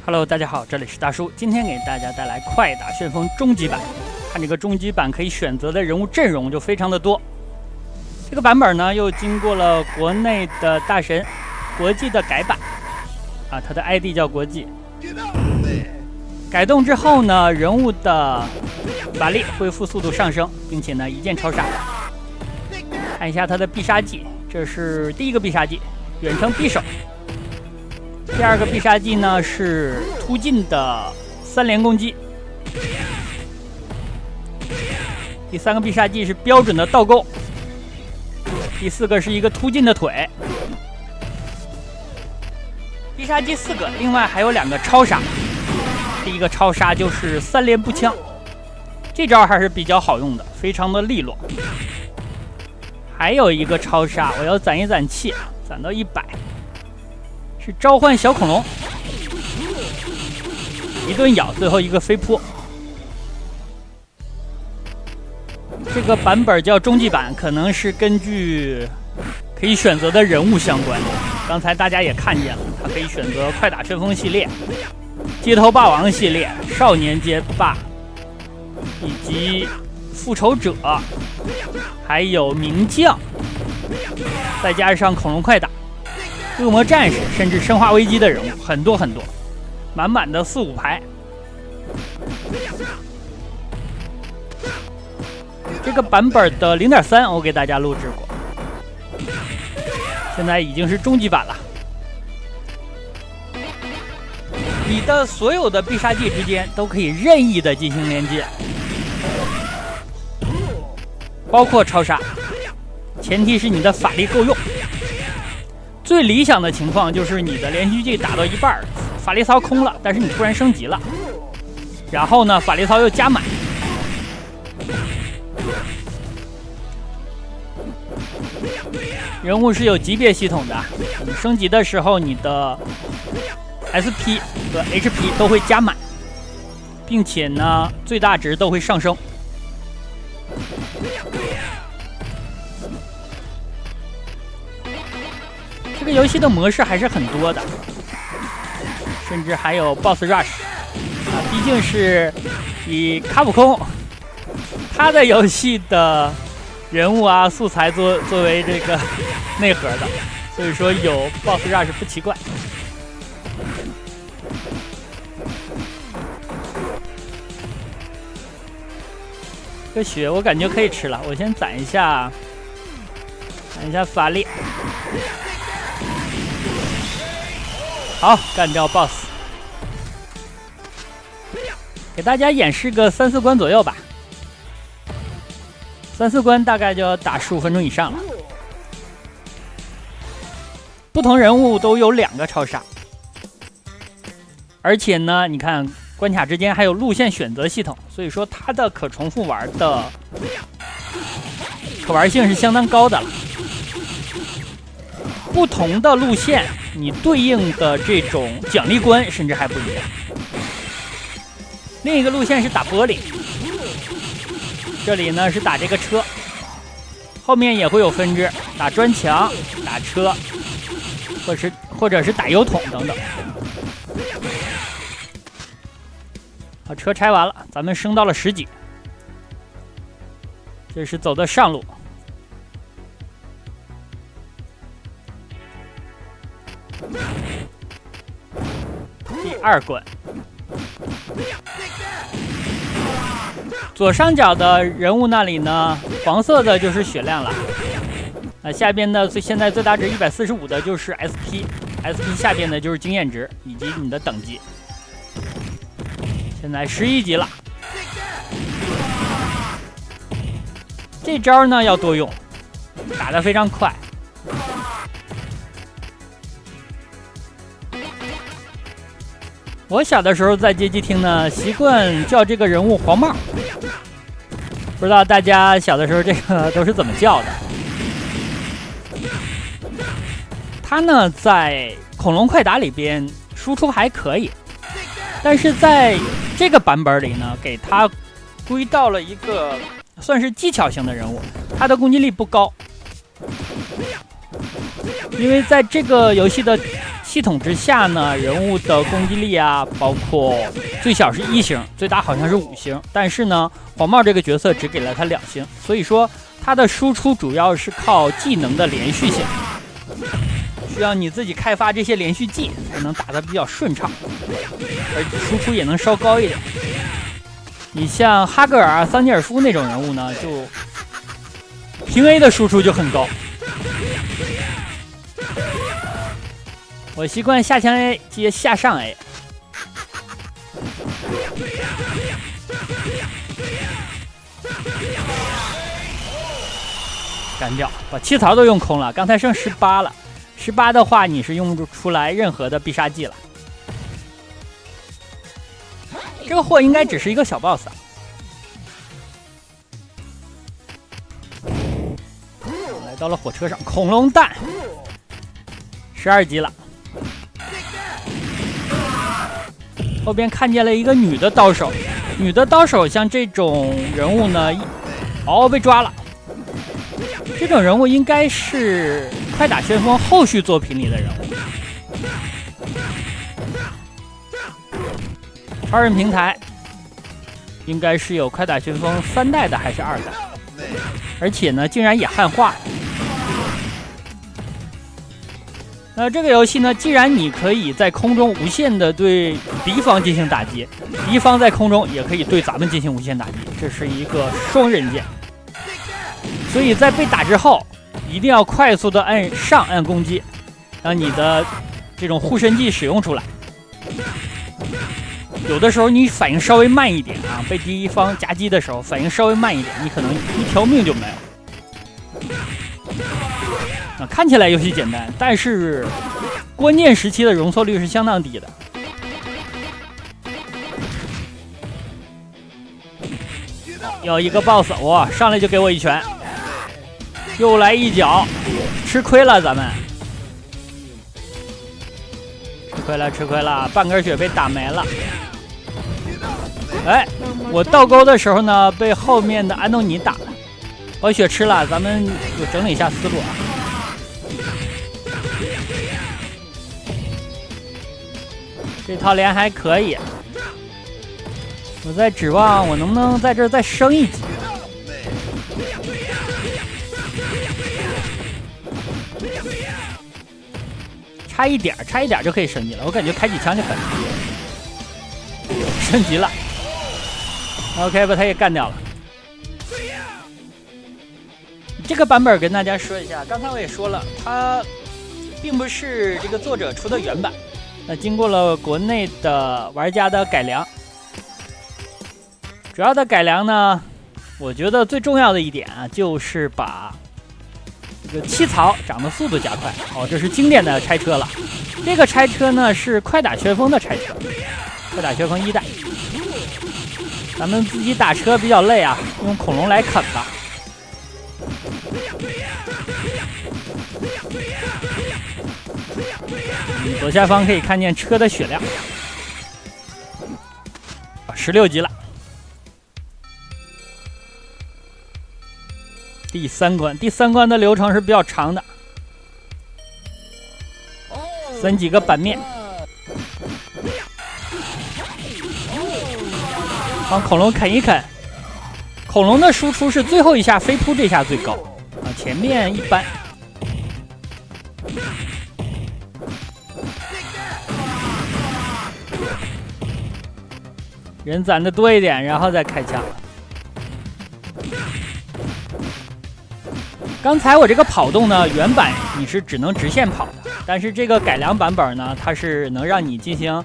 Hello， 大家好，这里是大叔，今天给大家带来快打旋风终极版。看这个终极版可以选择的人物阵容就非常的多。这个版本呢又经过了国内的大神、国际的改版，它的 ID 叫国际。改动之后呢，人物的法力恢复速度上升，并且呢一键超杀。看一下他的必杀技，这是第一个必杀技，远程匕首。第二个必杀技呢是突进的3连攻击，第三个必杀技是标准的倒钩，第四个是一个突进的腿。必杀技4个，另外还有2个超杀。第一个超杀就是3连步枪，这招还是比较好用的，非常的利落。还有一个超杀，我要攒一攒气，攒到100。是召唤小恐龙，一顿咬，最后一个飞扑。这个版本叫终极版，可能是根据可以选择的人物相关。刚才大家也看见了，它可以选择快打旋风系列、街头霸王系列、少年街霸，以及复仇者，还有名将，再加上恐龙快打。恶魔战士，甚至生化危机的人物很多很多，满满的4、5排。这个版本的 0.3 我给大家录制过，现在已经是终极版了。你的所有的必杀技之间都可以任意的进行连接，包括超杀，前提是你的法力够用。最理想的情况就是你的连续技打到一半，法力槽空了，但是你突然升级了，然后呢法力槽又加满。人物是有级别系统的，你升级的时候你的 SP 和 HP 都会加满，并且呢最大值都会上升。这个游戏的模式还是很多的，甚至还有 Boss Rush 毕竟是以卡普空他的游戏的人物素材作为这个内核的，所以说有 Boss Rush 不奇怪。这血我感觉可以吃了，我先攒一下法力。好，干掉 BOSS， 给大家演示个3、4关左右吧。3、4关大概就要打15分钟以上了。不同人物都有2个超杀，而且呢，你看关卡之间还有路线选择系统，所以说它的可重复玩的可玩性是相当高的了。不同的路线，你对应的这种奖励关甚至还不一样。另一个路线是打玻璃，这里呢是打这个车，后面也会有分支，打砖墙、打车，或者是打油桶等等。好，车拆完了，咱们升到了10级，这是走的上路。第2关，左上角的人物那里呢，黄色的就是血量了。下边的现在最大值145的就是 SP 下边的就是经验值以及你的等级。现在11级了，这招呢要多用，打得非常快。我小的时候在街机厅呢，习惯叫这个人物黄帽，不知道大家小的时候这个都是怎么叫的。他呢在恐龙快打里边输出还可以，但是在这个版本里呢，给他归到了一个算是技巧型的人物，他的攻击力不高，因为在这个游戏的系统之下呢，人物的攻击力啊，包括最小是1星，最大好像是5星，但是呢，黄帽这个角色只给了他2星，所以说他的输出主要是靠技能的连续性，需要你自己开发这些连续技才能打得比较顺畅，而输出也能稍高一点。你像哈格尔、桑吉尔夫那种人物呢，就平 A 的输出就很高。我习惯下枪 A 接下上 A， 干掉，把7槽都用空了，刚才剩18了。18的话，你是用不出来任何的必杀技了。这个货应该只是一个小 boss 啊。来到了火车上，恐龙蛋，12级了。后边看见了一个女的刀手，女的刀手像这种人物呢，被抓了。这种人物应该是快打旋风后续作品里的人物。超人平台应该是有快打旋风3代的还是2代，而且呢，竟然也汉化。那这个游戏呢，既然你可以在空中无限的对敌方进行打击，敌方在空中也可以对咱们进行无限打击，这是一个双刃剑。所以在被打之后，一定要快速的按攻击，让你的这种护身技使用出来。有的时候你反应稍微慢一点啊，被敌方夹击的时候反应稍微慢一点，你可能1条命就没有。看起来游戏简单，但是关键时期的容错率是相当低的。有一个 boss， 哇，上来就给我一拳，又来一脚，吃亏了咱们，吃亏了，半根血被打没了。哎，我倒钩的时候呢，被后面的安东尼打了，把血吃了，咱们就整理一下思路啊。这套连还可以，我在指望我能不能在这儿再升一级。差一点就可以升级了，我感觉开几枪就可以升级了。OK， 把他也干掉了。这个版本跟大家说一下，刚才我也说了，它并不是这个作者出的原版。那经过了国内的玩家的改良，主要的改良呢，我觉得最重要的一点啊，就是把这个7槽涨的速度加快。这是经典的拆车了。这个拆车呢是快打旋风的拆车，快打旋风1代。咱们自己打车比较累啊，用恐龙来啃吧。左下方可以看见车的血量，16级了。第三关的流程是比较长的，分几个版面，帮恐龙啃一啃。恐龙的输出是最后一下飞扑这下最高啊，前面一般。人攒的多一点，然后再开枪。刚才我这个跑动呢，原版你是只能直线跑的，但是这个改良版本呢，它是能让你进行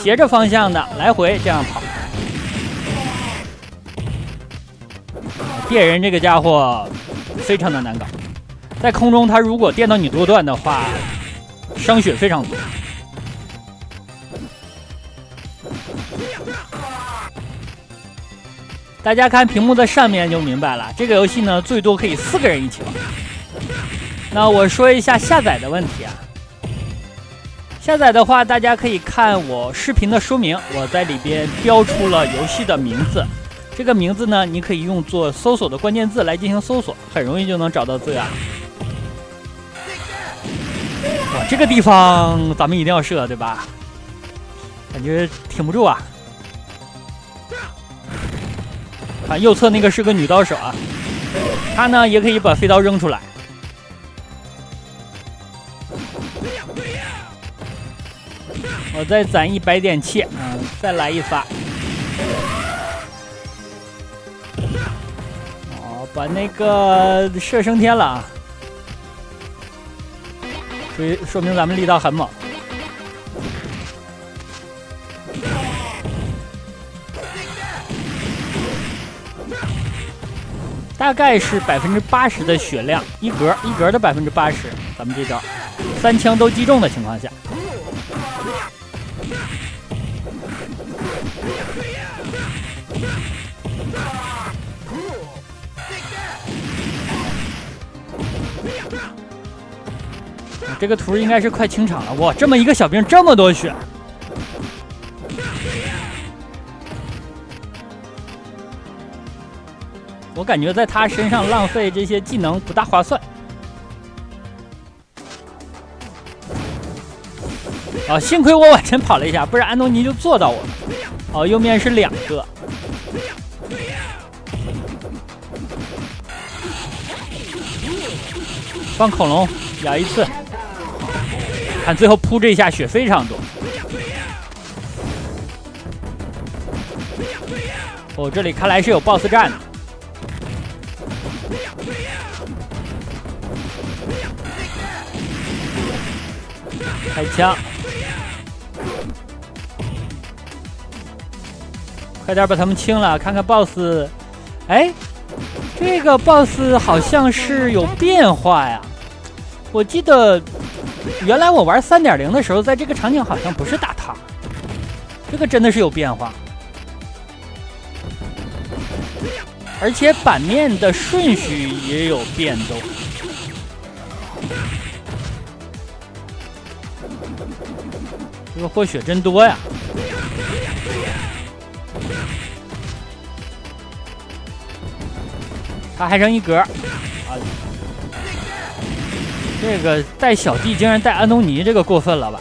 斜着方向的来回这样跑。电人这个家伙非常的难搞，在空中他如果电到你多段的话，伤血非常多。大家看屏幕的上面就明白了，这个游戏呢最多可以4个人一起玩。那我说一下下载的问题啊。下载的话，大家可以看我视频的说明，我在里边标出了游戏的名字。这个名字呢，你可以用作搜索的关键字来进行搜索，很容易就能找到资源。哇，这个地方咱们一定要射，对吧？感觉挺不住啊。看右侧那个是个女刀手啊，她呢也可以把飞刀扔出来。我再攒100点气，再来一发。哦，把那个射升天了啊！所以说明咱们力道很猛。大概是80%的血量，一格的80%，咱们这招3枪都击中的情况下，这个图应该是快清场了。哇，这么一个小兵这么多血。我感觉在他身上浪费这些技能不大划算。哦，幸亏我往前跑了一下，不然安东尼就做到我了。哦，右面是2个。放恐龙咬一次，看最后扑这一下血非常多。哦，这里看来是有 BOSS 战的。开枪，快点把他们清了，看看 BOSS。哎，这个 BOSS 好像是有变化呀。我记得原来我玩 3.0 的时候，在这个场景好像不是打他，这个真的是有变化。而且版面的顺序也有变动。这个获血真多呀！他还剩1格啊！这个带小弟竟然带安东尼，这个过分了吧？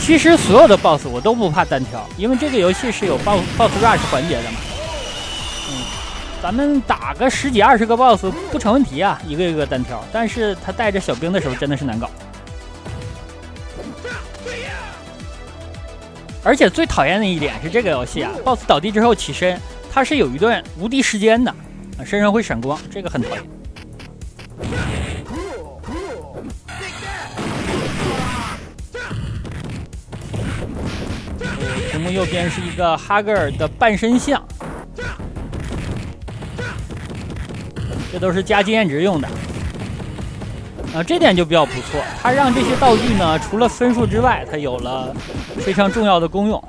其实所有的 BOSS 我都不怕单挑，因为这个游戏是有 BOSS rush 环节的嘛。咱们打个10几20个 BOSS 不成问题啊，一个一个单挑。但是他带着小兵的时候真的是难搞。而且最讨厌的一点是这个游戏啊 ，BOSS 倒地之后起身，它是有一段无敌时间的，身上会闪光，这个很讨厌。屏幕右边是一个哈格尔的半身像，这都是加经验值用的。这点就比较不错，它让这些道具呢，除了分数之外，它有了非常重要的功用。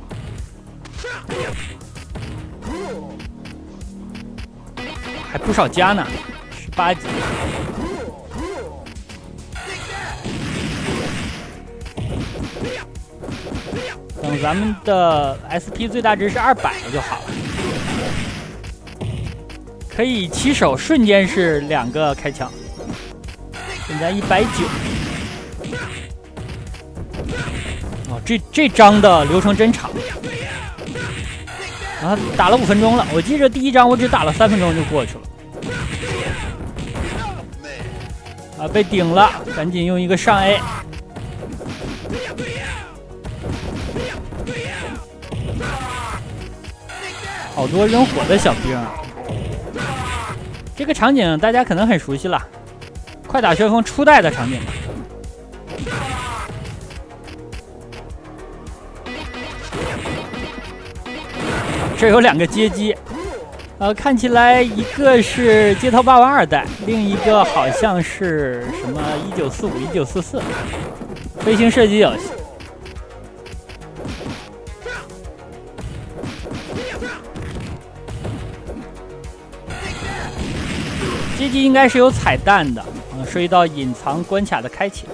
还不少加呢，18级。等咱们的 SP 最大值是200就好了。可以起手瞬间是2个开枪。现在190。哦，这章的流程真长。啊，打了5分钟了。我记着第1章我只打了3分钟就过去了。啊，被顶了，赶紧用一个上 A。好多扔火的小兵啊！这个场景大家可能很熟悉了。快打旋风初代的场景，这有2个街机，看起来一个是街头霸王2代，另一个好像是什么1945、1944飞行射击游戏。街机应该是有彩蛋的。涉及到隐藏关卡的开启，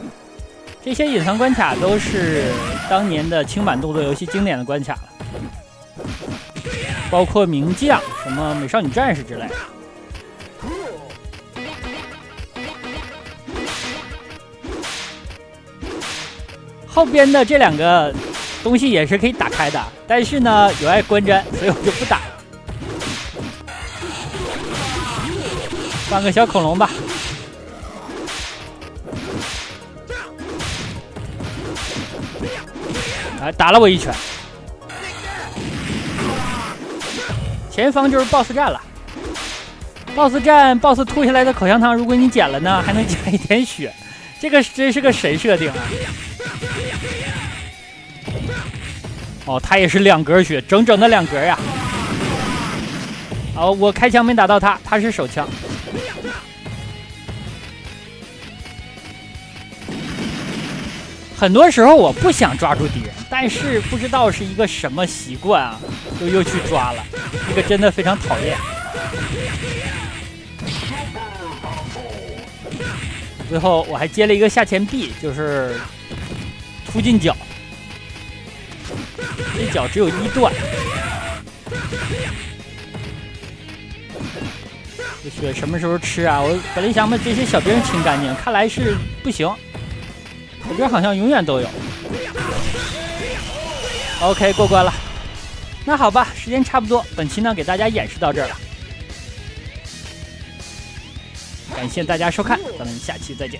这些隐藏关卡都是当年的轻版动作游戏经典的关卡了，包括名将、什么美少女战士之类的。后边的这2个东西也是可以打开的，但是呢有碍观瞻，所以我就不打了。放个小恐龙吧。哎，打了我一拳。前方就是 BOSS 战了。BOSS 战 ，BOSS 吐下来的口香糖，如果你捡了呢，还能加一点血。这个真是个神设定啊！哦，他也是2格血，整整的2格呀。哦，我开枪没打到他，他是手枪。很多时候我不想抓住敌人，但是不知道是一个什么习惯啊，又去抓了，这个真的非常讨厌。最后我还接了一个下前臂，就是突进脚，这脚只有1段。这血什么时候吃啊？我本来想把这些小兵清干净，看来是不行。我这好像永远都有。OK， 过关了。那好吧，时间差不多，本期呢给大家演示到这儿了。感谢大家收看，咱们下期再见。